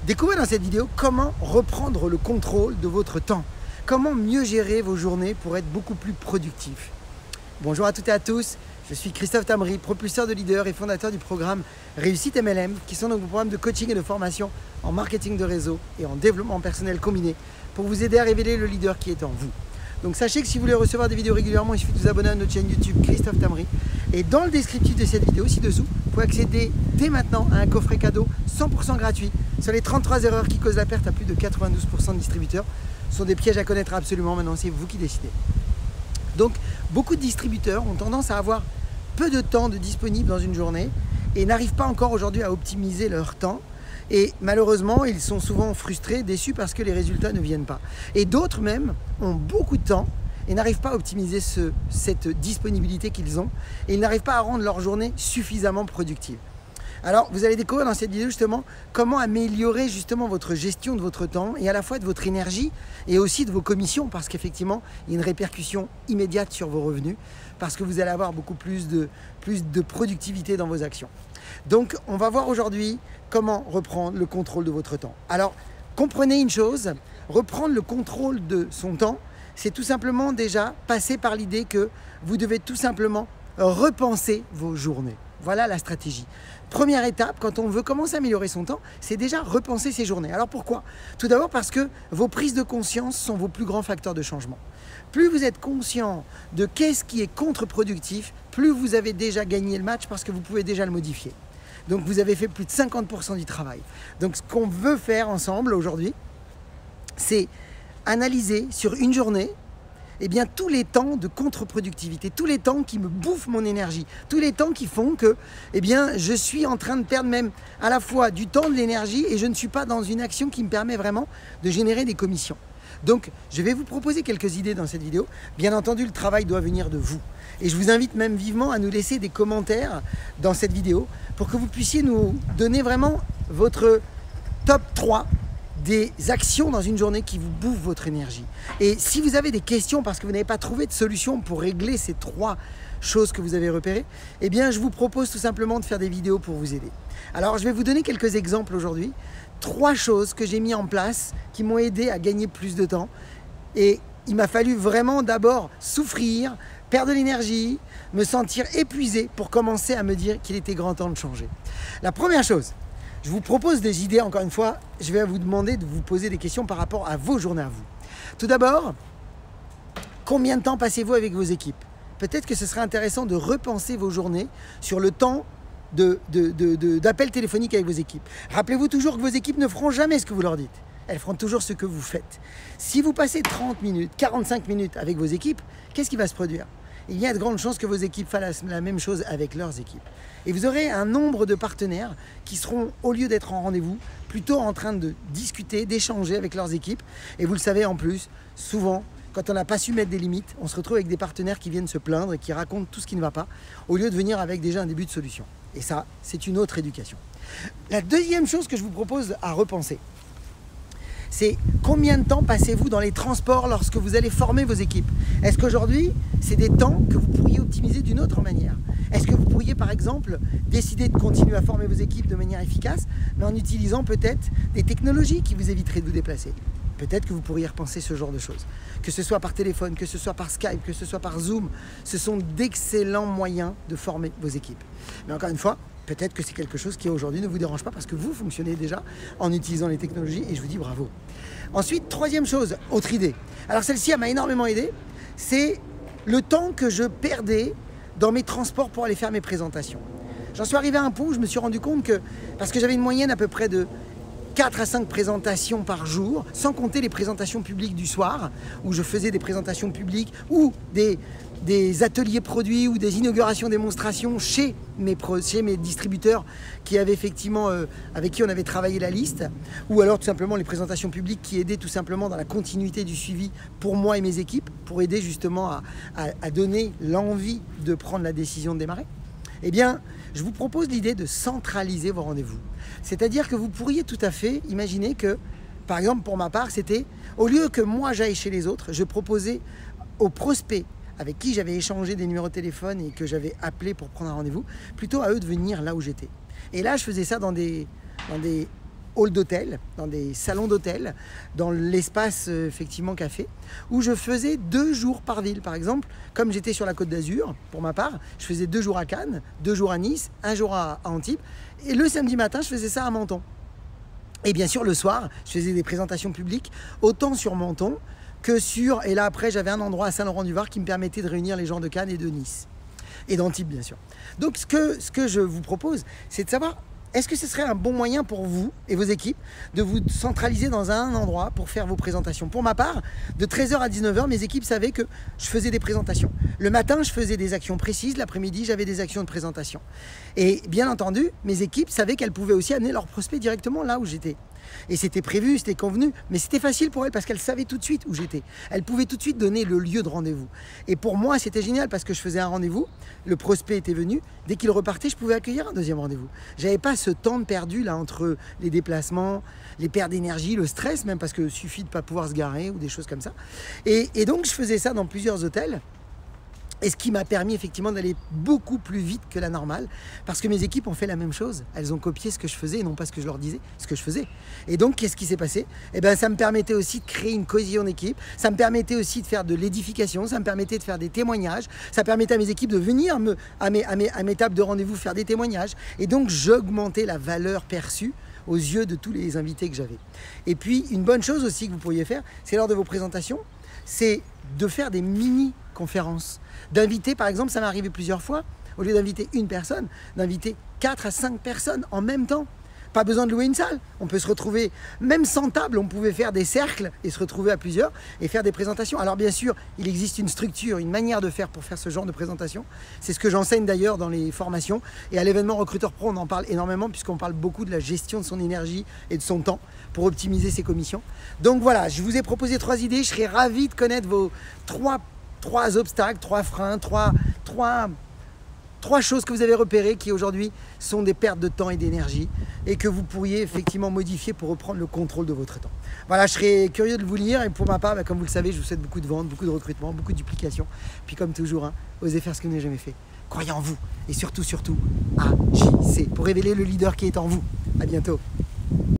Découvrez dans cette vidéo comment reprendre le contrôle de votre temps. Comment mieux gérer vos journées pour être beaucoup plus productif. Bonjour à toutes et à tous, je suis Christophe Tamry, propulseur de leaders et fondateur du programme Réussite MLM, qui sont donc vos programmes de coaching et de formation en marketing de réseau et en développement personnel combiné pour vous aider à révéler le leader qui est en vous. Donc sachez que si vous voulez recevoir des vidéos régulièrement, il suffit de vous abonner à notre chaîne YouTube Christophe Tamry. Et dans le descriptif de cette vidéo, ci-dessous, vous pouvez accéder dès maintenant à un coffret cadeau 100% gratuit sur les 33 erreurs qui causent la perte à plus de 92% de distributeurs. Ce sont des pièges à connaître absolument maintenant, c'est vous qui décidez. Donc beaucoup de distributeurs ont tendance à avoir peu de temps de disponible dans une journée et n'arrivent pas encore aujourd'hui à optimiser leur temps. Et malheureusement, ils sont souvent frustrés, déçus parce que les résultats ne viennent pas. Et d'autres même ont beaucoup de temps et n'arrivent pas à optimiser cette disponibilité qu'ils ont. Et ils n'arrivent pas à rendre leur journée suffisamment productive. Alors, vous allez découvrir dans cette vidéo justement comment améliorer justement votre gestion de votre temps et à la fois de votre énergie et aussi de vos commissions, parce qu'effectivement, il y a une répercussion immédiate sur vos revenus parce que vous allez avoir beaucoup plus de productivité dans vos actions. Donc, on va voir aujourd'hui comment reprendre le contrôle de votre temps. Alors, comprenez une chose, reprendre le contrôle de son temps, c'est tout simplement déjà passer par l'idée que vous devez tout simplement repenser vos journées. Voilà la stratégie. Première étape, quand on veut commencer à améliorer son temps, c'est déjà repenser ses journées. Alors pourquoi? Tout d'abord parce que vos prises de conscience sont vos plus grands facteurs de changement. Plus vous êtes conscient de qu'est-ce qui est contre-productif, plus vous avez déjà gagné le match parce que vous pouvez déjà le modifier. Donc vous avez fait plus de 50% du travail. Donc ce qu'on veut faire ensemble aujourd'hui, c'est analyser sur une journée eh bien, tous les temps de contre-productivité, tous les temps qui me bouffent mon énergie, tous les temps qui font que eh bien, je suis en train de perdre même à la fois du temps, de l'énergie et je ne suis pas dans une action qui me permet vraiment de générer des commissions. Donc, je vais vous proposer quelques idées dans cette vidéo. Bien entendu, le travail doit venir de vous. Et je vous invite même vivement à nous laisser des commentaires dans cette vidéo pour que vous puissiez nous donner vraiment votre top 3 des actions dans une journée qui vous bouffent votre énergie. Et si vous avez des questions parce que vous n'avez pas trouvé de solution pour régler ces 3 choses que vous avez repérées, eh bien je vous propose tout simplement de faire des vidéos pour vous aider. Alors je vais vous donner quelques exemples aujourd'hui. 3 choses que j'ai mis en place qui m'ont aidé à gagner plus de temps. Et il m'a fallu vraiment d'abord souffrir, perdre de l'énergie, me sentir épuisé pour commencer à me dire qu'il était grand temps de changer. La première chose, je vous propose des idées, encore une fois, je vais vous demander de vous poser des questions par rapport à vos journées à vous. Tout d'abord, combien de temps passez-vous avec vos équipes? Peut-être que ce serait intéressant de repenser vos journées sur le temps d'appels téléphoniques avec vos équipes. Rappelez-vous toujours que vos équipes ne feront jamais ce que vous leur dites. Elles feront toujours ce que vous faites. Si vous passez 30 minutes, 45 minutes avec vos équipes, qu'est-ce qui va se produire? Il y a de grandes chances que vos équipes fassent la même chose avec leurs équipes. Et vous aurez un nombre de partenaires qui seront, au lieu d'être en rendez-vous, plutôt en train de discuter, d'échanger avec leurs équipes. Et vous le savez en plus, souvent, quand on n'a pas su mettre des limites, on se retrouve avec des partenaires qui viennent se plaindre et qui racontent tout ce qui ne va pas, au lieu de venir avec déjà un début de solution. Et ça, c'est une autre éducation. La deuxième chose que je vous propose à repenser, c'est combien de temps passez-vous dans les transports lorsque vous allez former vos équipes? Est-ce qu'aujourd'hui, c'est des temps que vous pourriez optimiser d'une autre manière? Est-ce que vous pourriez, par exemple, décider de continuer à former vos équipes de manière efficace, mais en utilisant peut-être des technologies qui vous éviteraient de vous déplacer? Peut-être que vous pourriez repenser ce genre de choses. Que ce soit par téléphone, que ce soit par Skype, que ce soit par Zoom, ce sont d'excellents moyens de former vos équipes. Mais encore une fois, peut-être que c'est quelque chose qui aujourd'hui ne vous dérange pas parce que vous fonctionnez déjà en utilisant les technologies et je vous dis bravo. Ensuite, troisième chose, autre idée. Alors celle-ci, elle m'a énormément aidé. C'est le temps que je perdais dans mes transports pour aller faire mes présentations. J'en suis arrivé à un point où je me suis rendu compte que, parce que j'avais une moyenne à peu près de 4 à 5 présentations par jour, sans compter les présentations publiques du soir, où je faisais des présentations publiques ou des ateliers produits ou des inaugurations démonstrations chez mes distributeurs qui avaient effectivement, avec qui on avait travaillé la liste, ou alors tout simplement les présentations publiques qui aidaient tout simplement dans la continuité du suivi pour moi et mes équipes, pour aider justement à donner l'envie de prendre la décision de démarrer. Eh bien, je vous propose l'idée de centraliser vos rendez-vous. C'est-à-dire que vous pourriez tout à fait imaginer que, par exemple pour ma part, c'était, au lieu que moi j'aille chez les autres, je proposais aux prospects avec qui j'avais échangé des numéros de téléphone et que j'avais appelé pour prendre un rendez-vous, plutôt à eux de venir là où j'étais. Et là, je faisais ça dans des halls d'hôtel, dans des salons d'hôtel, dans l'espace effectivement café, où je faisais 2 jours par ville. Par exemple, comme j'étais sur la Côte d'Azur, pour ma part, je faisais 2 jours à Cannes, 2 jours à Nice, 1 jour à Antibes, et le samedi matin, je faisais ça à Menton. Et bien sûr, le soir, je faisais des présentations publiques, autant sur Menton que sur... Et là, après, j'avais un endroit à Saint-Laurent-du-Var qui me permettait de réunir les gens de Cannes et de Nice. Et d'Antibes, bien sûr. Donc, ce que je vous propose, c'est de savoir, est-ce que ce serait un bon moyen pour vous et vos équipes de vous centraliser dans un endroit pour faire vos présentations? Pour ma part, de 13h à 19h, mes équipes savaient que je faisais des présentations. Le matin, je faisais des actions précises. L'après-midi, j'avais des actions de présentation. Et bien entendu, mes équipes savaient qu'elles pouvaient aussi amener leurs prospects directement là où j'étais. Et c'était prévu, c'était convenu, mais c'était facile pour elles parce qu'elles savaient tout de suite où j'étais. Elles pouvaient tout de suite donner le lieu de rendez-vous. Et pour moi, c'était génial parce que je faisais un rendez-vous, le prospect était venu, dès qu'il repartait, je pouvais accueillir un deuxième rendez-vous. J'avais pas ce temps de perdu là entre les déplacements, les pertes d'énergie, le stress même parce qu'il suffit de pas pouvoir se garer ou des choses comme ça. Et donc je faisais ça dans plusieurs hôtels. Et ce qui m'a permis effectivement d'aller beaucoup plus vite que la normale, parce que mes équipes ont fait la même chose. Elles ont copié ce que je faisais et non pas ce que je leur disais, ce que je faisais. Et donc, qu'est-ce qui s'est passé? Eh bien, ça me permettait aussi de créer une cohésion d'équipe, ça me permettait aussi de faire de l'édification, ça me permettait de faire des témoignages, ça permettait à mes équipes de venir à mes tables de rendez-vous faire des témoignages. Et donc, j'augmentais la valeur perçue aux yeux de tous les invités que j'avais. Et puis, une bonne chose aussi que vous pourriez faire, c'est lors de vos présentations, c'est de faire des mini-conférences. D'inviter, par exemple, ça m'est arrivé plusieurs fois, au lieu d'inviter une personne, d'inviter 4 à 5 personnes en même temps. Pas besoin de louer une salle, on peut se retrouver, même sans table, on pouvait faire des cercles et se retrouver à plusieurs et faire des présentations. Alors bien sûr, il existe une structure, une manière de faire pour faire ce genre de présentation. C'est ce que j'enseigne d'ailleurs dans les formations. Et à l'événement Recruteur Pro, on en parle énormément puisqu'on parle beaucoup de la gestion de son énergie et de son temps pour optimiser ses commissions. Donc voilà, je vous ai proposé 3 idées, je serais ravi de connaître vos 3 obstacles, 3 freins, 3 choses que vous avez repérées qui aujourd'hui sont des pertes de temps et d'énergie et que vous pourriez effectivement modifier pour reprendre le contrôle de votre temps. Voilà, je serais curieux de vous lire et pour ma part, comme vous le savez, je vous souhaite beaucoup de ventes, beaucoup de recrutement, beaucoup de duplication. Puis comme toujours, osez faire ce que vous n'avez jamais fait. Croyez en vous et surtout, agissez pour révéler le leader qui est en vous. À bientôt.